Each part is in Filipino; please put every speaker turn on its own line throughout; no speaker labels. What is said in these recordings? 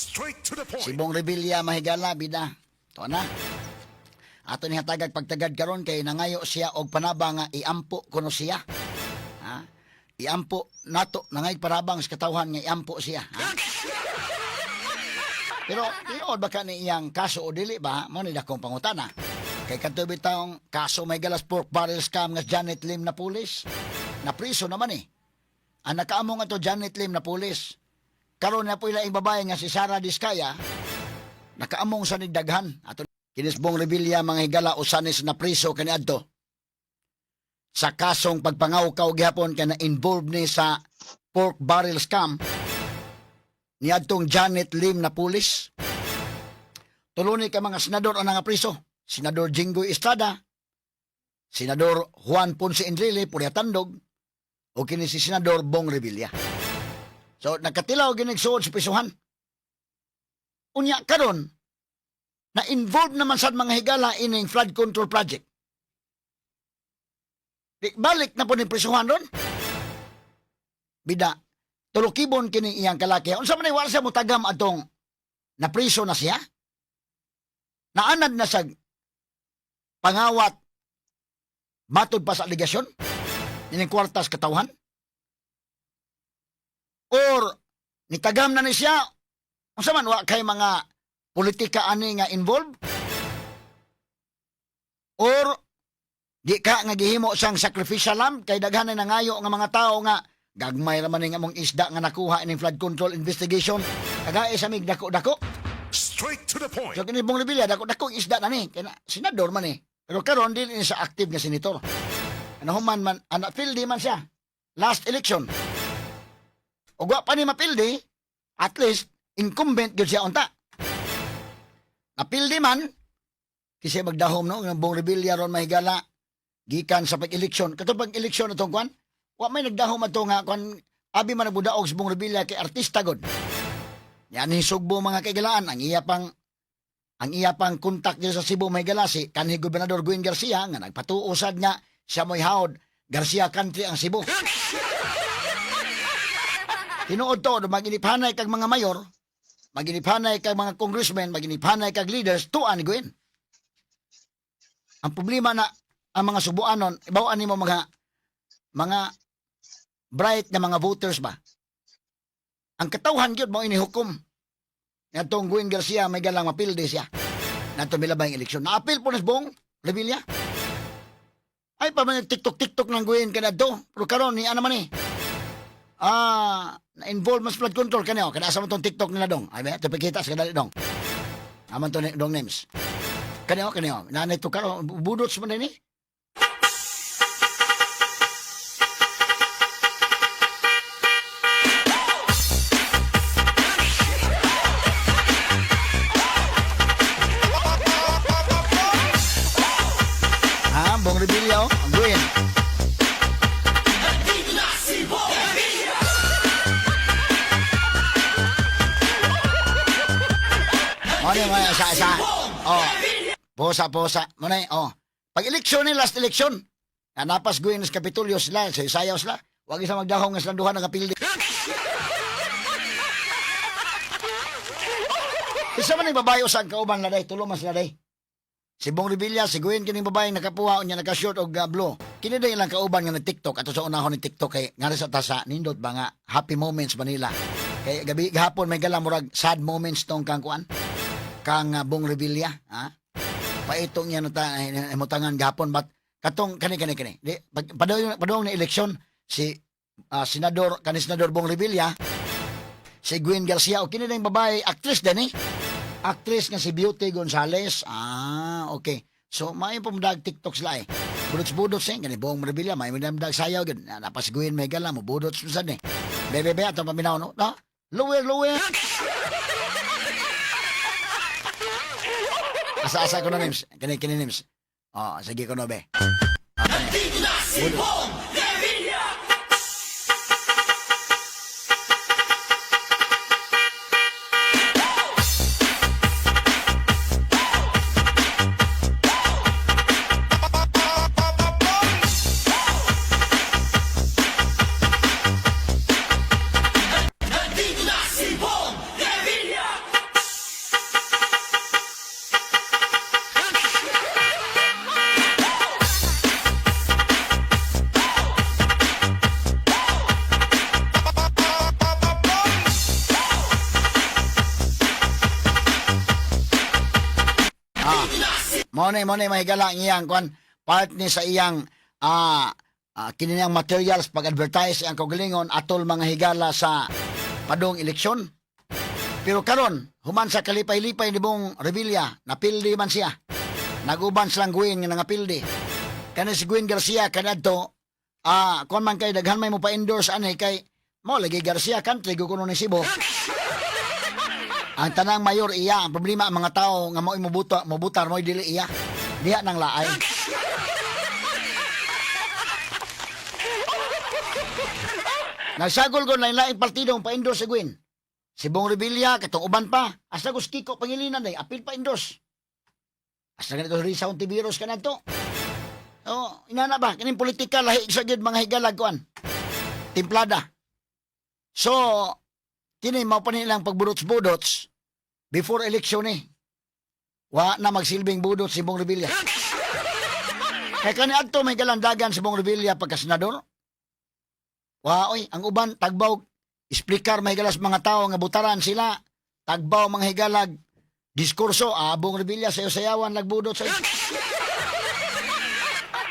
Straight to the point.
Si Bong Revilla mahigala bida. To na. Ato ni hatagag pagtagad karon kay nangayo siya og panaba nga iampo kuno siya. Ha? Iampo nato nangay parabang sa katawhan nga iampo siya. Ha? Pero tiod baka ni iyang kaso o dili ba mo ni dakong pangutana. Kay kadto bitawng kaso may galas pork barrel scam nga Janet Lim na pulis. Na priso naman eh. Ang nakaamong ato Janet Lim na pulis. Karon na po ilaing babae nga si Sara Diskaya, nakaamong sa nigdaghan. Ato kinis Bong Revilla mga higala usanis na priso kaniadto. Sa kasong pagpangawkaw gihapon kay na involved ni sa pork barrel scam niadtong Janet Lim na pulis. Tuluni ka mga senador ang nga priso. Senador Jinggoy Estrada, Senador Juan Ponce Enrile, Puria Tandog, o kini si Senador Bong Revilla. So, nakatilaw ginigsuod sa prisuhan. Unya karon na involved naman sa mga higala ining flood control project. Di, balik na po ni prisuhan ron. Bida, tulukibon kini iyang kalaki. Unsa man ay wala siya mutagam atong napriso na siya? Naanad na sa pangawat matod pa sa aligasyon ining kwartas katawhan? Or nitagam na ni siya unsa man wa kay mga politika ani nga involved? Or di ka nga gihimo sang sacrificial lamb kay daghan na nangayo nga mga tao nga gagmay ra man nga mong isda nga nakuha ining flood control investigation kagaya sa mig dako-dako.
Straight to the point.
So kini Bong Revilla dako-dako isda na ni kay na senador man ni. Pero karon dili ni sa active nga senator. Ano human man anak pildi man siya. Last election. O wa pa ni mapildi, at least incumbent gyud siya unta. Napildi man kasi magdahom no ng Bong Revilla ron mahigala gikan sa pag-eleksyon. Kato pag-eleksyon atong kwan, wa may nagdahom ato nga kwan abi man nagbudaog sa Bong Revilla kay artista god. Yan hisugbo mga kaigalaan ang iya pang kontak niya sa Cebu mahigala si kanhi Gobernador Gwen Garcia nga nagpatuusad nga siya mo'y haod Garcia Country ang Cebu. Tinuod to, maginiphanay kag mga mayor, maginiphanay kag mga congressmen, maginiphanay kag leaders, tuan ni Gwen. Ang problema na, ang mga subuanon, ibawaan ni mo mga bright na mga voters ba? Ang katawhan yun mo inihukom. Natong Gwen Garcia, may galang mapilde siya. Nato milabay ang eleksyon. Naapil po na Bong Revilla. Ay, pa man TikTok ng Gwen ka na to. Pero karon ni ano man eh. Na-involve mas flood control kaniyo. Kada asa mo tong TikTok nila dong. Ay, ito pagkita sa kadali dong. Aman to dong names. Kaniyo. Nanay to karon. Budots mo na ni. Bong Revilla, ang Gwen. Ano sa oh. Posa. Manay, oh. Pag eleksyon ni last election, napas Gwen sa Kapitolyo sila, sayaw sila. Wag isa magdahong nga silang duha ng kapildi. Isa man yung babae usang kauban na day, tulo mas na day. Si Bong Revilla, si Gwen, kining babaeng nakapuha, niya nakashort o blue. Kini day ilang kauban nga nag-TikTok. Ato sa unahon ni TikTok kay nga sa tasa, nindot ba nga, happy moments Manila. Kay gabi, gahapon may galang murag sad moments tong kang kuan. Kang Bong Revilla, ha? Paitong niya mutangan gahapon, but katong kani. Di, padong na eleksyon, si Senador Bong Revilla, si Gwen Garcia, o kini day babae, actress din eh. Actress nga si Beauty Gonzales. Okay. So, may pumdag TikTok sila eh. Budots eh. Gani, Bong Revilla, may minamdag sayaw. Napasiguin, may gala mo. Budots saan eh. Bebe, atong paminaw, no? Lower. Asa ko na names. Kini names. Sige ko na, be.
Nandito na si Bong Revilla! Nandito na si Bong Revilla!
Mo ni mahigala ang iyang kwan part ni sa iyang kininiyang materials pag-advertise ang kaugalingon atol mga higala sa padong eleksyon. Pero karon human sa kalipay-lipay ni Bong Revilla, napildi man siya. Naguban silang Gwin nga nangapildi. Kani si Gwin Garcia kanadto kung man kay daghan may mo pa-endorse anay kay mo lagi Garcia country kuno ni Cebu. Ang tanang mayor iya, ang problema ang mga tao nga mo'y mubutar mo'y dili iya. Diha nang laay. Nagsagol ko na laing partido ang pa-endorse si Gwin. Si Bong Revilla, katong uban pa. Asa ko Kiko Pangilinan day, apil pa-endorse. Asa ganito Risa Ontiveros ka na to. Inana ba? Kining politika lahi sa gid mga higalag kuan. Timplada. So, kini mao pa nilang pagbudots-budots before election eh. Wa na magsilbing budot si Bong Revilla. Kaya kani adto may galandagan si Bong Revilla pagka senador. Wa oy, ang uban tagbaw explicar may galas mga tao nga butaran sila. Tagbaw mga higalag diskurso Bong Revilla sayaw-sayawan nagbudot sa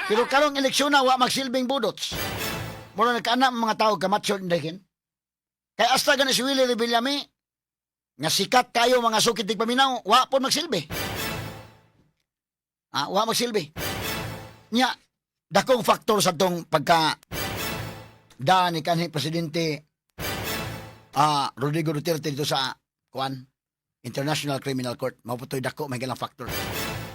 pero karong eleksyon na wa magsilbing budots. Mura nagkaana mga tao kamatsyon dahin. Kaya hasta ganis si Willie Revillame, nga sikat kayo mga sukitig paminaw, wa po magsilbi. Wa magsilbi. Nya, dakong faktor sa tong pagka ni kanhi Presidente Rodrigo Duterte dito sa International Criminal Court. Maputoy dako, may galang faktor.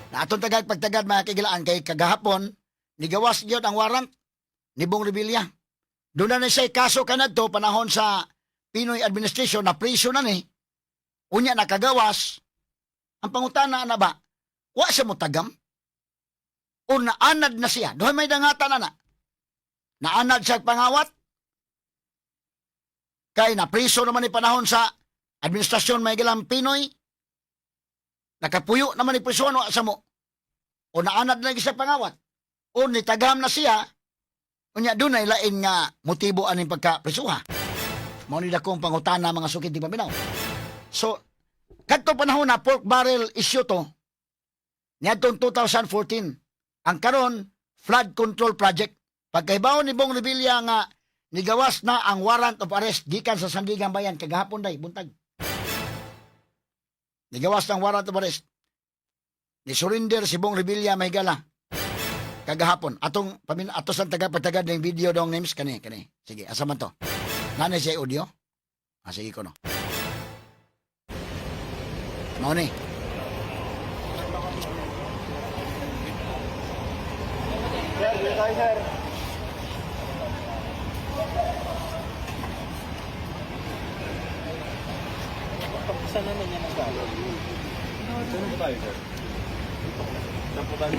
Na atong pagtagad mga kagilaan kay kagahapon, nigawas yun ang warrant ni Bong Revilla. Doon na siya kaso kanadto panahon sa Pinoy administration na priso na ni, unya nakagawas, ang pangutana na ba, wa siya mo tagam? O naanad na siya? Doon may dangata na. Naanad siya pangawat? Kay na priso naman ni panahon sa administrasyon may galang Pinoy, nakapuyo naman ni priso wa sa mo. O naanad na siya pangawat? O nitagam na siya, unya doon ay lain nga motibo aning pagka-prisuha. Mao ni dakong pangutana mga sukid di paminaw. So, kadto panahon na pork barrel issue to, niadtong 2014, ang karon flood control project. Pagkaibaw ni Bong Revilla nga nigawas na ang warrant of arrest gikan sa Sandigan Bayan kagahapon day buntag. Nigawas na ang warrant of arrest. Ni surrender si Bong Revilla may gala kagahapon. Atos ang tagapagtagad ng video dong names kani. Sige, asa man to? Nanay siya audio? Sige ko no. Mao ni.
Sir. Saan naman yan ang galo? Saan po tayo, sir? Saan po tayo?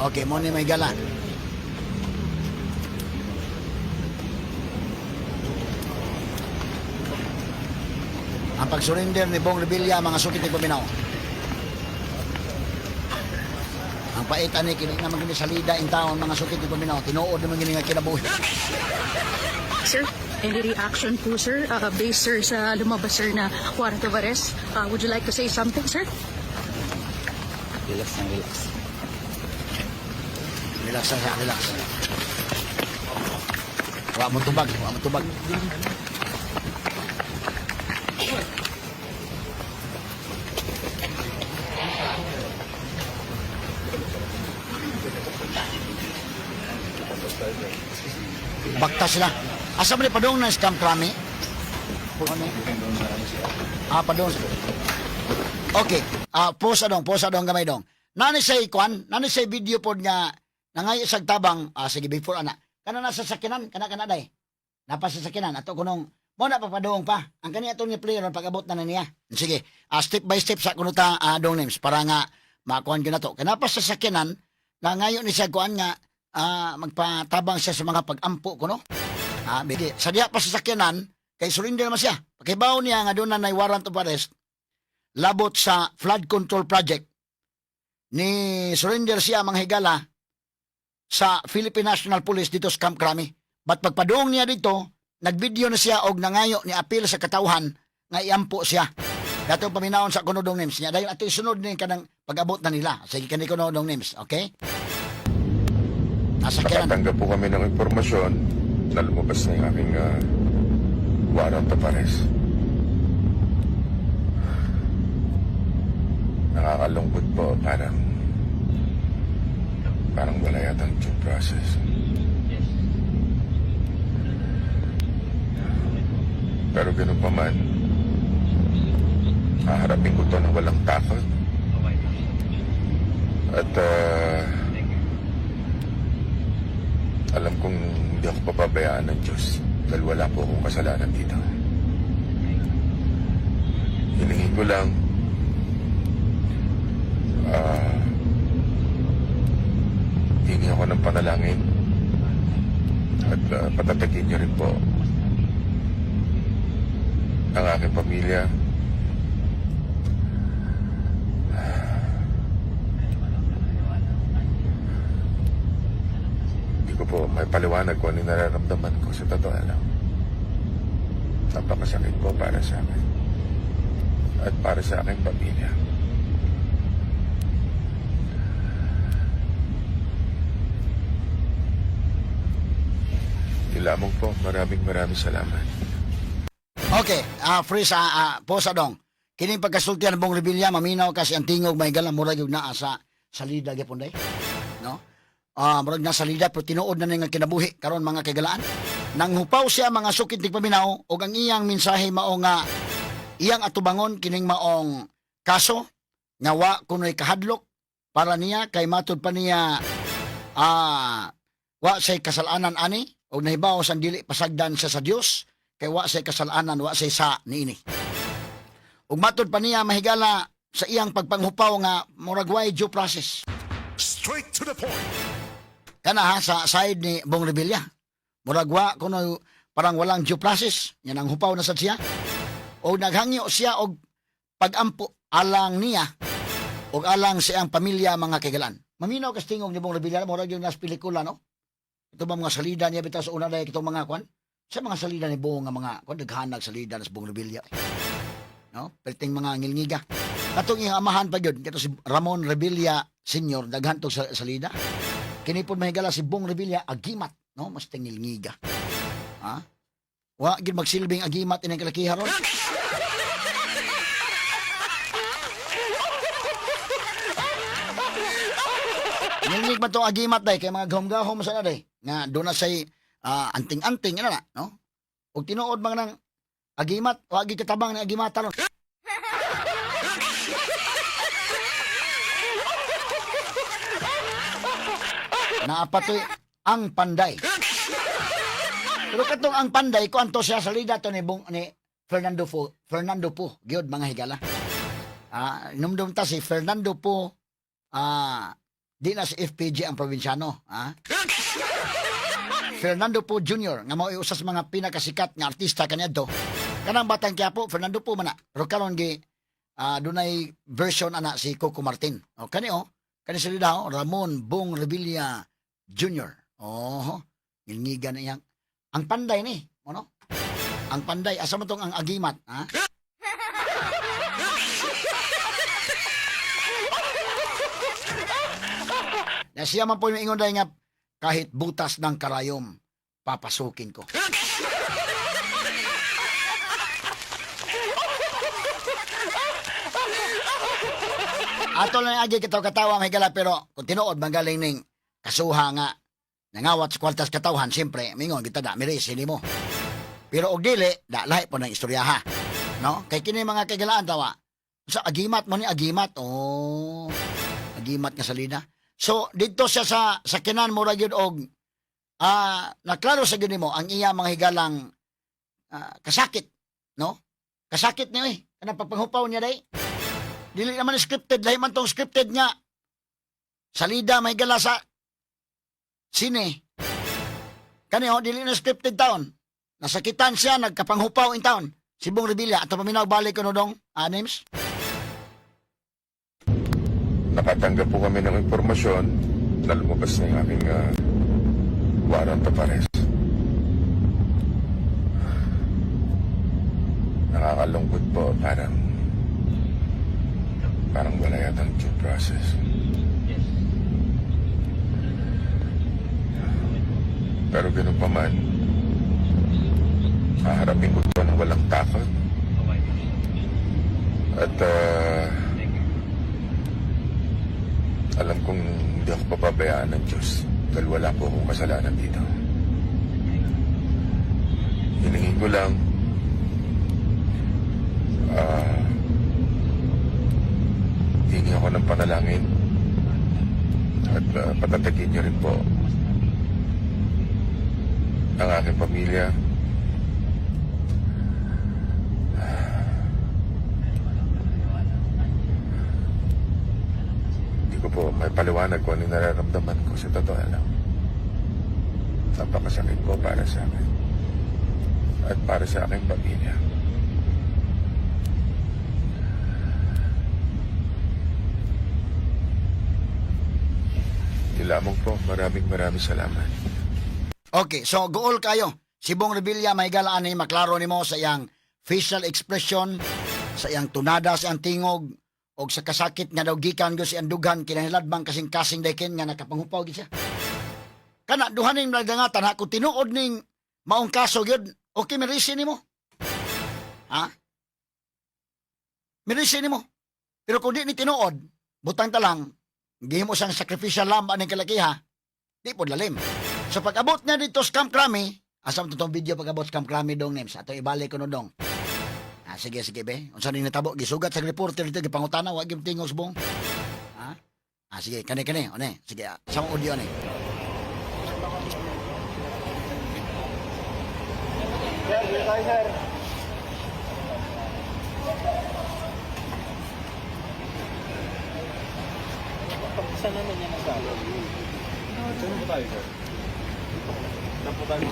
Okay, mo ni may gala. Ang pag-surrender ni Bong Revilla mga sukit ni paminaw. Ang pait ani kini naman gini salida in taon mga sukit ni paminaw. Tinuod naman gini nga kinabuhi.
Sir, any reaction po, sir, based, sir, sa lumabas, sir, na warrant of arrest? Would you like to say something, sir?
Relax.
Relax lang siya, relax. Wa mo tubag. Bakta sila. Asa man ni padung na scam krami? Padung. Okay. Posa dong gamay dong. Nani say video pod nga nangayo sag tabang sige before ana. Kana nasa sakinan, kana day. Napasasakinan ato kunong mo na papadong pa. Ang kani ato ni player pag-abot na niya. Sige. Step by step sa kuno ta dong names para nga makuan gyud nato. Kana pa sa sakinan nangayo ni siya kuan nga magpatabang siya sa mga pag-ampo kuno. Bigi. Sa diya pa sa sakyanan, kay surrender man siya. Pagkibaw niya nga doon na warrant of arrest, labot sa flood control project, ni surrender siya mga higala sa Philippine National Police dito sa Camp Crame. But pagpadoong niya dito, nagvideo na siya og nangayo ni apil sa katawhan nga iampo siya. Dato paminaon sa kunodong names niya. Dahil ato isunod ni kanang pag-abot na nila. Sige kani kunodong names, okay? Nasa kiran.
Nakatanggap po kami ng impormasyon na lumabas na yung aming warrant of arrest. Nakakalungkot po, parang wala yatang due process. Pero ganun pa man, haharapin ko to ng walang takot. At alam kong hindi ako papabayaan ng Diyos dahil wala po akong kasalanan dito. Hiningi ko lang hingi ako ng panalangin at patatagin niyo rin po ang aking pamilya. Hindi ko po may paliwanag kung ano yung nararamdaman ko sa totoo lang. Napakasakit po para sa akin at para sa aking pamilya. Lamang po, maraming salamat.
Okay, Freeze, posa dong. Kining pagkasultihan ng Bong Revilla, maminaw kasi ang tingog may galang murag yung naa sa salida gyapon day. No? Murag na salida pero tinuod na nga kinabuhi karon mga kagalaan. Nang hupaw siya mga sukit tig paminaw ug ang iyang mensahe mao nga iyang atubangon kining maong kaso nga wa kunoy kahadlok para niya kay matud pa niya wa say kasalanan ani o nahibaw sang dili pasagdan sa Dios kay wa say kasalanan wa say sa niini. Ug matud pa niya mahigala sa iyang pagpanghupaw nga murag way due process.
Straight to the point.
Kana ha sa side ni Bong Revilla. Murag wa kuno parang walang due process. Yan ang hupaw na sad siya. O naghangyo siya og pagampo alang niya og alang sa iyang pamilya mga kagalan. Maminaw kas tingog ni Bong Revilla murag yung nas pelikula no. Ito ba mga salida niya bitaw sa una dahil itong mga kwan? Sa mga salida ni Bong nga mga kwan, naghanag salida na sa Bong Revilla. No? Perting mga ngilngiga. Katong iyang amahan pa yun, kito si Ramon Revilla Sr. daghantog sa salida. Kinipon mahigala si Bong Revilla, agimat. No? Mas ngilngiga. Ha? Wa, gid magsilbing agimat inang kalakiharon. Ngilngig man itong agimat day, kay mga gahom-gahom sa na day. Nga doon na say anting-anting, na, no? Huwag tinuod mga ng agimat, wagi katabang ng agimata ron. Naapatoy ang panday. Pero katong ang panday, kung anto siya salida to ni Fernando Po, gyud mga higala. Numdum ta si Fernando Po, di na si FPG ang probinsyano, ha? Fernando Po Jr. nga mao usas mga pinakasikat nga artista kaniadto. Kanang batang Quiapo, Fernando Po man na. Pero karon gi dunay version ana si Coco Martin. O kani sila daw Ramon Bong Revilla Jr. Oh, ngilngiga na iyang ang panday ni, ano? Ang panday asa man tong ang agimat, ha? Na siya man po yung ingon dahil nga kahit butas ng karayom, papasukin ko. Ato lang agi katawa may gala pero kung tinuod magaling ning kasuha nga nangawat sa kwartas katawhan siyempre mingon kita da mirisi nimo. Pero og dili da lahi po ng istoryaha. No? Kay kini mga kagalaan tawa. Sa agimat mo ni agimat. Oh. Agimat nga salida. So dito siya sa sakinan mo ra gyud og naklaro sa gyud nimo ang iya mga higalang kasakit, no? Kasakit niya kanang pagpanghupaw niya day. Dili naman scripted, lahi man tong scripted nga. Salida may gala sa sine. Kani dili na scripted taon. Nasakitan siya nagkapanghupaw in taon. Si Bong Revilla ato paminaw balik kuno dong names.
Nakatanggap po kami ng impormasyon na lumabas na yung aming warrant of arrest. Nakakalungkot po, parang wala yatang due process. Pero ganun pa man, haharapin ko ito ng walang takot. At alam kong hindi ako papabayaan ng Diyos dahil wala po akong kasalanan dito. Hiningin ko lang hingi ako ng panalangin at patatagin niyo rin po ang aking pamilya. Hindi ko po may paliwanag kung ano yung nararamdaman ko sa totoo lang. Napakasakit po para sa akin at para sa aking pamilya. Di lamang po, maraming salamat.
Okay, so gool kayo. Si Bong Revilla may galaan ni maklaro nimo sa iyang facial expression, sa iyang tunada, sa iyang tingog, o sa kasakit nga daw gikan go si andugan kinahiladbang kasing-kasing daykin nga nakapangupaw gid siya. Kana duhaning nagdangatan ha kung tinuod ning maong kaso gyud, okay merisi nimo. Ha? Merisi nimo. Pero kung di ni tinuod, butang ta lang, gihimo sang sacrificial lamb aning kalakiha, di pod lalim. So pag-abot niya dito sa Camp Crame, asam to tong video pag-abot sa Camp Crame dong names, ato ibalik ko no dong. Sige be. Unsa ni natabo gisugat sa reporter dito gipangutana wa gyud tingog subong. Ha? Sige kani. One. Sige, sa audio ni.
Sir. Saan naman yan nagkalo? Saan po tayo, sir? Saan po tayo?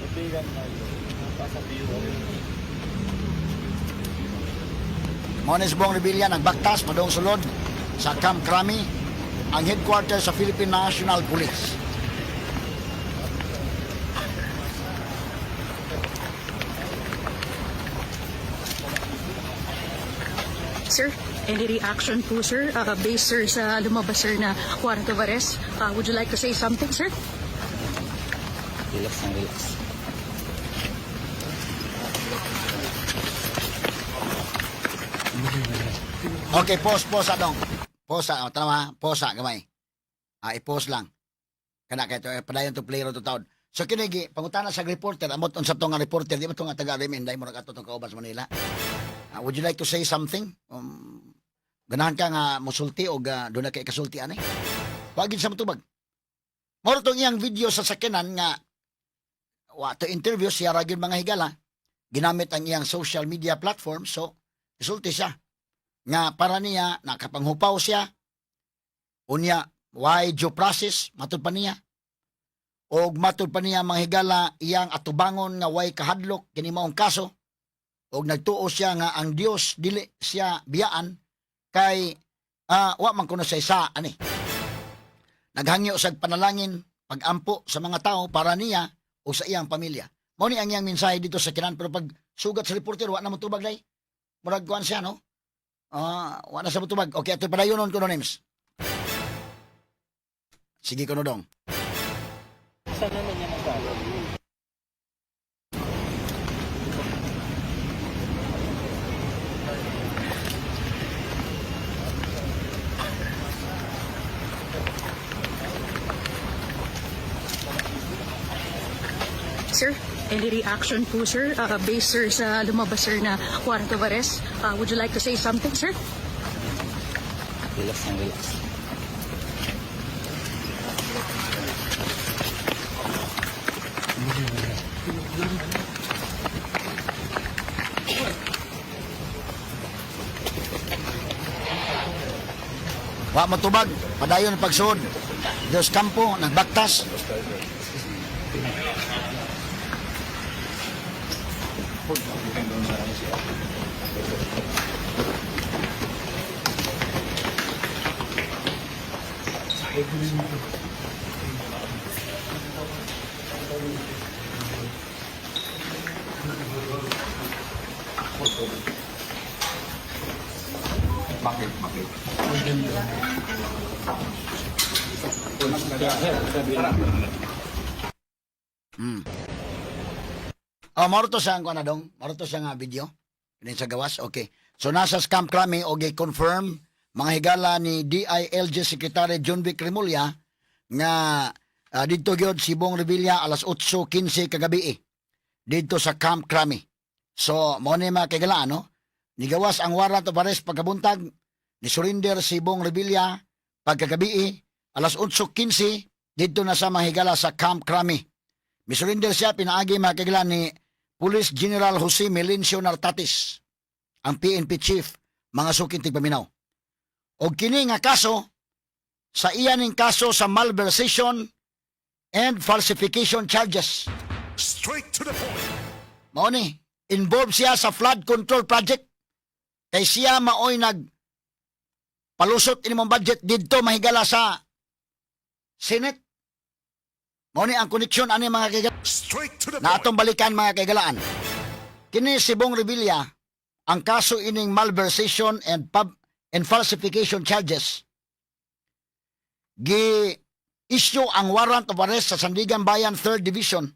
Patigan tayo. Pasabiyo.
Mones Bong Revilla nagbaktas padong sulod sa Camp Crame, ang headquarters sa Philippine National Police.
Sir, any reaction po, sir, based, sir, sa lumabas, sir, na warrant of arrest? Would you like to say something, sir?
Relax.
Okay, pause adong. Pause, tama, pause gamay. I-pause lang. Kana kay padayon to play ro to taon. So kinigi pangutana sa reporter, amot unsa to nga reporter, di ba to nga taga Remen, dai mo ra kato tong kauban sa Manila. Would you like to say something? Ganahan ka nga musulti o doon na kay kasulti ani? Wagin sa matubag. Moro tong iyang video sa sakinan nga to interview siya ragin mga higala. Ginamit ang iyang social media platform, so kasulti siya. Nga para niya nakapanghupaw siya. Unya why due process matud pa niya. Og matud pa niya mga higala iyang atubangon nga why kahadlok kini maong kaso. Og nagtuo siya nga ang Dios dili siya biyaan kay wa man kuno sa isa ani. Naghangyo sa panalangin pagampo sa mga tao para niya o sa iyang pamilya. Mao ni ang iyang mensahe dito sa kinan, pero pag sugat sa reporter wa na mo tubag day. Murag kuan siya no. Wa na sa mo tubag. Okay, ato padayonon ko no names. Sige ko no dong.
Saan naman yan nagkalo?
Sir, any reaction po, sir, based, sir, sa lumabas, sir, na warrant of arrest? Would you like to say something, sir?
Relax.
Wa mo tubag, padayon pagsuod. Dios kampo nagbaktas. Oh, maruto sa ang dong, maruto sa nga video. Din sa gawas. Okay. So nasa scam krami o confirm mga higala ni DILG Secretary John Vic Remulla nga dito gyud si Bong Revilla alas 8:15 kagabi dito sa Camp Crami. So mo ni mga kagalaan no. Nigawas ang warrant of arrest pagkabuntag ni surrender si Bong Revilla pagkagabi alas 8:15 dito na sa mga higala sa Camp Crami. Misurrender siya pinaagi mga kagalaan ni Police General Jose Melencio Nartatis, ang PNP chief, mga sukin tigpaminaw. O kini nga kaso, sa iyaning kaso sa malversation and falsification charges.
Straight to the point.
Mao ni, involved siya sa flood control project. Kay siya maoy palusot inimong budget didto mahigala sa Senate. Mao ni ang koneksyon ani mga kaigalaan.
Straight to the
Na
point.
atong balikan mga kaigalaan. Kini si Bong Revilla, ang kaso ining malversation and falsification charges. Gi-issue ang warrant of arrest sa Sandigan Bayan 3rd Division.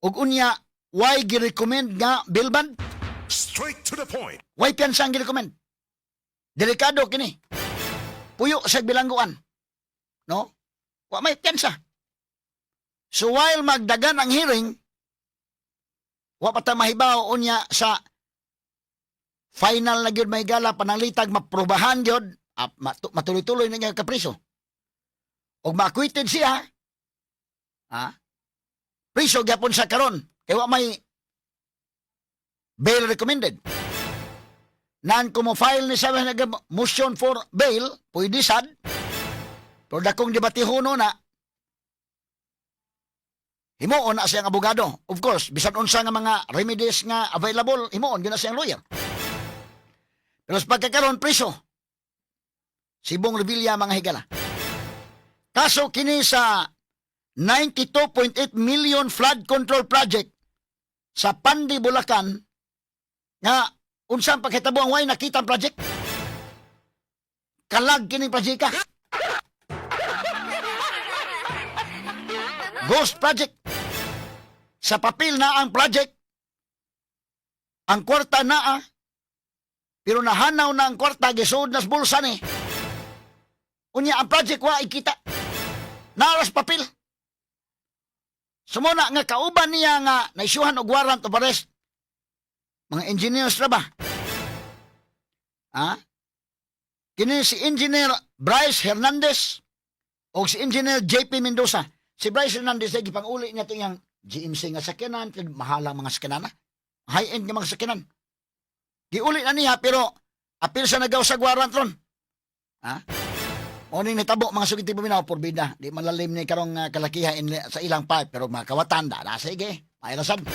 Ug unya, why gi-recommend nga bilban?
Straight to the point.
Why piyansa ang gi-recommend? Delikado kini. Puyo sa bilangguan. No? Wa may piyansa. So while magdagan ang hearing, wa pa ta mahibaw unya sa final na gyud may gala panalitag maprobahan gyud matuloy-tuloy na niya kapriso. Og ma-acquitted siya, priso gyapon sa karon kay wa may bail recommended. Nan kumo file ni sa motion for bail, pwede sad. Pero dakong debatihono na himuon na siyang abogado. Of course, bisan unsa nga mga remedies nga available, himuon gyud na siyang lawyer. Pero sa pagkakaroon priso, si Bong Revilla mga higala. Kaso kini sa 92.8 million flood control project sa Pandi, Bulacan nga unsang pagkitabo ang way nakita ang project. Kalag kini project ka. Ghost project. Sa papel na ang project, ang kwarta na pero nahanaw na ang kwarta, gisud na sa bulsa ni. Unya ang project wa ikita. Naras papel. Sumuna nga kauban niya nga naisyuhan og warrant of arrest. Mga engineers ra ba? Kini si Engineer Bryce Hernandez o si Engineer JP Mendoza. Si Bryce Hernandez ay gipanguli niya ito yung GMC nga sakyanan, mahalang mga sakyanan na. High-end nga mga sakyanan. Giuli na niya, pero apil sa nagaw sa warrant ron. O ning nitabo mga sugiti paminaw, porbida. Di malalim ni karong kalakiha sa ilang part, pero mga kawatanda. Sige, mailasan.